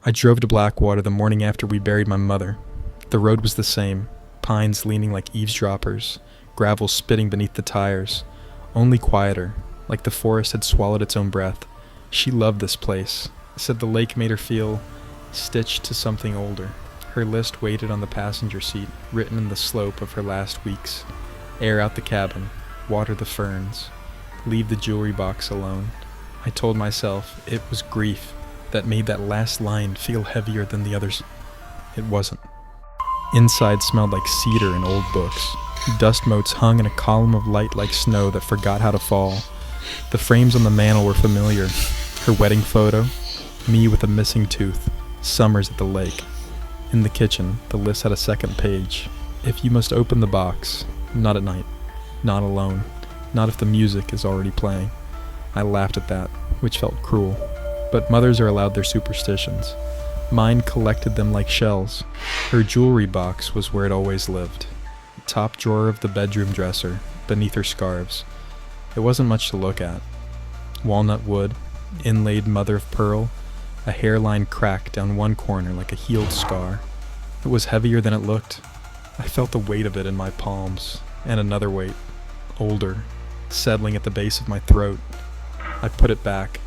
I drove to Blackwater the morning after we buried my mother. The road was the same, pines leaning like eavesdroppers, gravel spitting beneath the tires, only quieter, like the forest had swallowed its own breath. She loved this place, said the lake made her feel stitched to something older. Her list waited on the passenger seat, written in the slope of her last weeks. Air out the cabin, water the ferns, leave the jewelry box alone. I told myself it was grief that made that last line feel heavier than the others. It wasn't. Inside smelled like cedar and old books. Dust motes hung in a column of light like snow that forgot how to fall. The frames on the mantel were familiar. Her wedding photo, me with a missing tooth, summers at the lake. In the kitchen, the list had a second page. If you must open the box, not at night, not alone, not if the music is already playing. I laughed at that, which felt cruel. But mothers are allowed their superstitions. Mine collected them like shells. Her jewelry box was where it always lived. Top drawer of the bedroom dresser, beneath her scarves. It wasn't much to look at. Walnut wood, inlaid mother of pearl, a hairline crack down one corner like a healed scar. It was heavier than it looked. I felt the weight of it in my palms, and another weight, older, settling at the base of my throat. I put it back,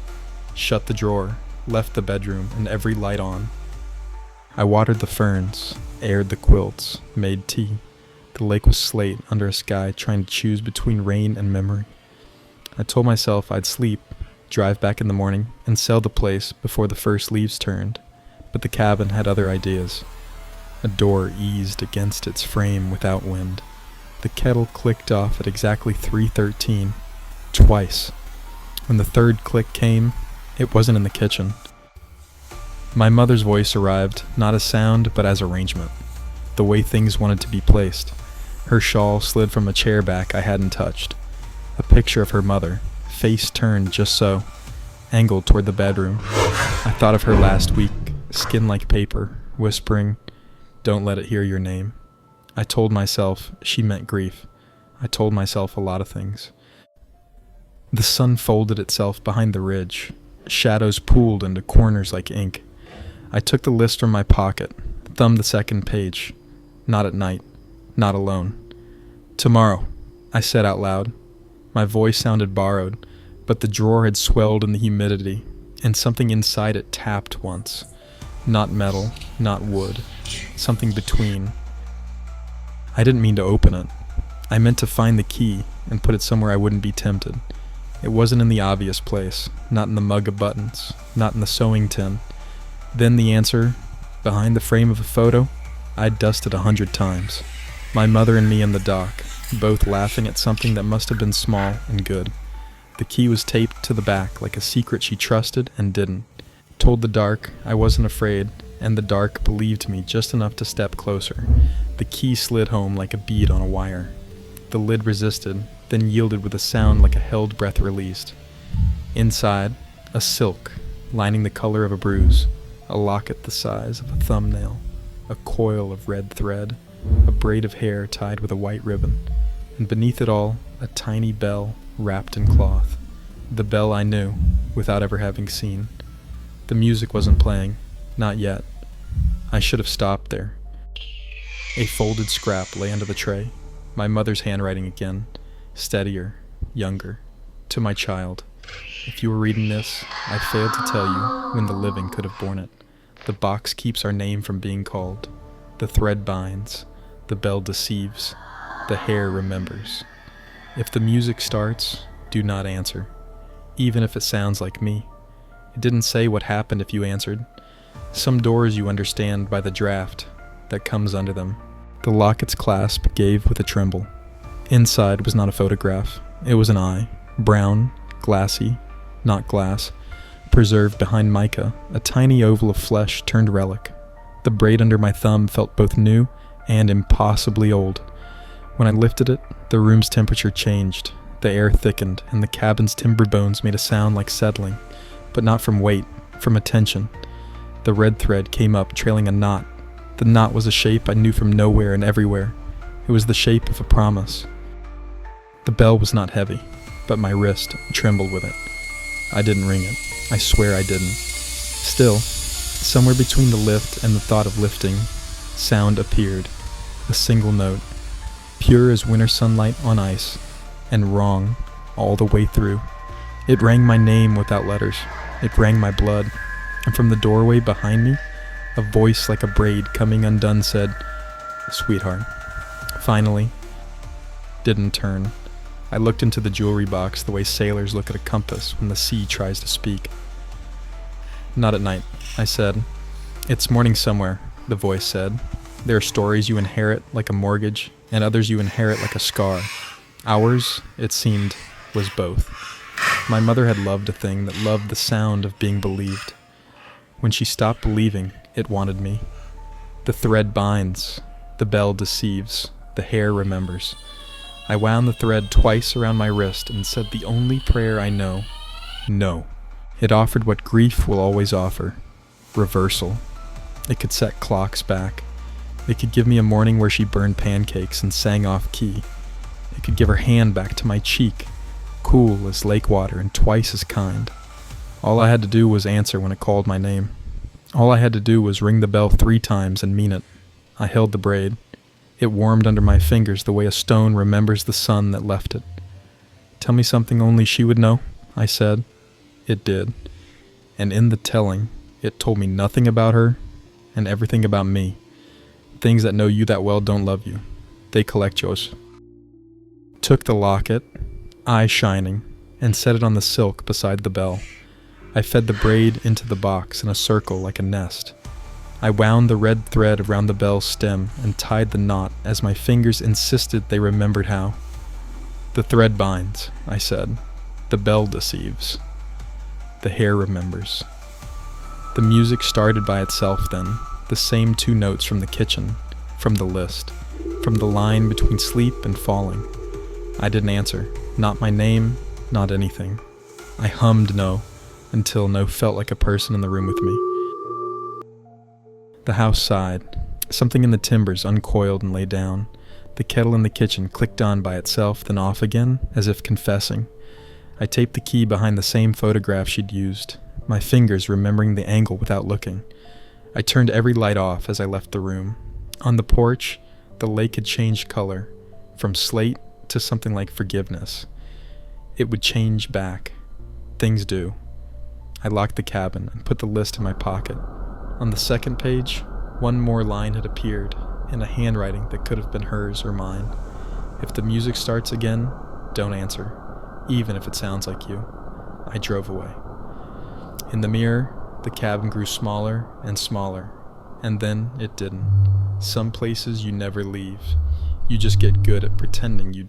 shut the drawer, left the bedroom and every light on. I watered the ferns, aired the quilts, made tea. The lake was slate under a sky trying to choose between rain and memory. I told myself I'd sleep, drive back in the morning, and sell the place before the first leaves turned, but the cabin had other ideas. A door eased against its frame without wind. The kettle clicked off at exactly 3:13, twice. When the third click came, it wasn't in the kitchen. My mother's voice arrived, not as sound, but as arrangement, the way things wanted to be placed. Her shawl slid from a chair back I hadn't touched. A picture of her mother, face turned just so, angled toward the bedroom. I thought of her last week, skin like paper, whispering, "Don't let it hear your name." I told myself she meant grief. I told myself a lot of things. The sun folded itself behind the ridge. Shadows pooled into corners like ink. I took the list from my pocket, thumbed the second page. Not at night, not alone. "Tomorrow," I said out loud. My voice sounded borrowed, but the drawer had swelled in the humidity, and something inside it tapped once. Not metal, not wood, something between. I didn't mean to open it. I meant to find the key and put it somewhere I wouldn't be tempted. It wasn't in the obvious place, not in the mug of buttons, not in the sewing tin. Then the answer, behind the frame of a photo, I'd dusted 100 times. My mother and me in the dock, both laughing at something that must have been small and good. The key was taped to the back like a secret she trusted and didn't. Told the dark I wasn't afraid, and the dark believed me just enough to step closer. The key slid home like a bead on a wire. The lid resisted, then yielded with a sound like a held breath released. Inside, a silk, lining the color of a bruise, a locket the size of a thumbnail, a coil of red thread, a braid of hair tied with a white ribbon, and beneath it all, a tiny bell wrapped in cloth. The bell I knew, without ever having seen. The music wasn't playing, not yet. I should have stopped there. A folded scrap lay under the tray, my mother's handwriting again, steadier, younger. To my child, if you were reading this, I failed to tell you when the living could have borne it. The box keeps our name from being called. The thread binds, the bell deceives, the hair remembers. If the music starts, do not answer, even if it sounds like me. It didn't say what happened if you answered. Some doors you understand by the draft that comes under them. The locket's clasp gave with a tremble. Inside was not a photograph. It was an eye, brown, glassy, not glass, preserved behind mica, a tiny oval of flesh turned relic. The braid under my thumb felt both new and impossibly old. When I lifted it, the room's temperature changed. The air thickened, and the cabin's timber bones made a sound like settling, but not from weight, from attention. The red thread came up, trailing a knot. The knot was a shape I knew from nowhere and everywhere. It was the shape of a promise. The bell was not heavy, but my wrist trembled with it. I didn't ring it. I swear I didn't. Still, Somewhere between the lift and the thought of lifting, sound appeared, a single note, pure as winter sunlight on ice, and wrong all the way through. It rang my name without letters. It rang my blood. And from the doorway behind me, a voice like a braid coming undone said, "Sweetheart." Finally, didn't turn. I looked into the jewelry box the way sailors look at a compass when the sea tries to speak. "Not at night," I said. "It's morning somewhere," the voice said. "There are stories you inherit like a mortgage, and others you inherit like a scar. Ours, it seemed, was both. My mother had loved a thing that loved the sound of being believed. When she stopped believing, it wanted me. The thread binds, the bell deceives, the hair remembers. I wound the thread twice around my wrist and said the only prayer I know, no. It offered what grief will always offer, reversal. It could set clocks back. It could give me a morning where she burned pancakes and sang off key. It could give her hand back to my cheek, cool as lake water and twice as kind. All I had to do was answer when it called my name. All I had to do was ring the bell 3 times and mean it. I held the braid. It warmed under my fingers the way a stone remembers the sun that left it. Tell me something only she would know, I said. It did. And in the telling, it told me nothing about her and everything about me. Things that know you that well don't love you. They colecchos. Took the locket, eye shining, and set it on the silk beside the bell. I fed the braid into the box in a circle like a nest. I wound the red thread around the bell's stem and tied the knot as my fingers insisted they remembered how. The thread binds, I said. The bell deceives. The hair remembers. The music started by itself then, the same 2 notes from the kitchen, from the list, from the line between sleep and falling. I didn't answer, not my name, not anything. I hummed no, until no felt like a person in the room with me. The house sighed. Something in the timbers uncoiled and lay down. The kettle in the kitchen clicked on by itself, then off again, as if confessing. I taped the key behind the same photograph she'd used, my fingers remembering the angle without looking. I turned every light off as I left the room. On the porch, the lake had changed color, from slate to something like forgiveness. It would change back. Things do. I locked the cabin and put the list in my pocket. On the second page, 1 more line had appeared, in a handwriting that could have been hers or mine. If the music starts again, don't answer, even if it sounds like you. I drove away. In the mirror, the cabin grew smaller and smaller, and then it didn't. Some places you never leave. You just get good at pretending you did.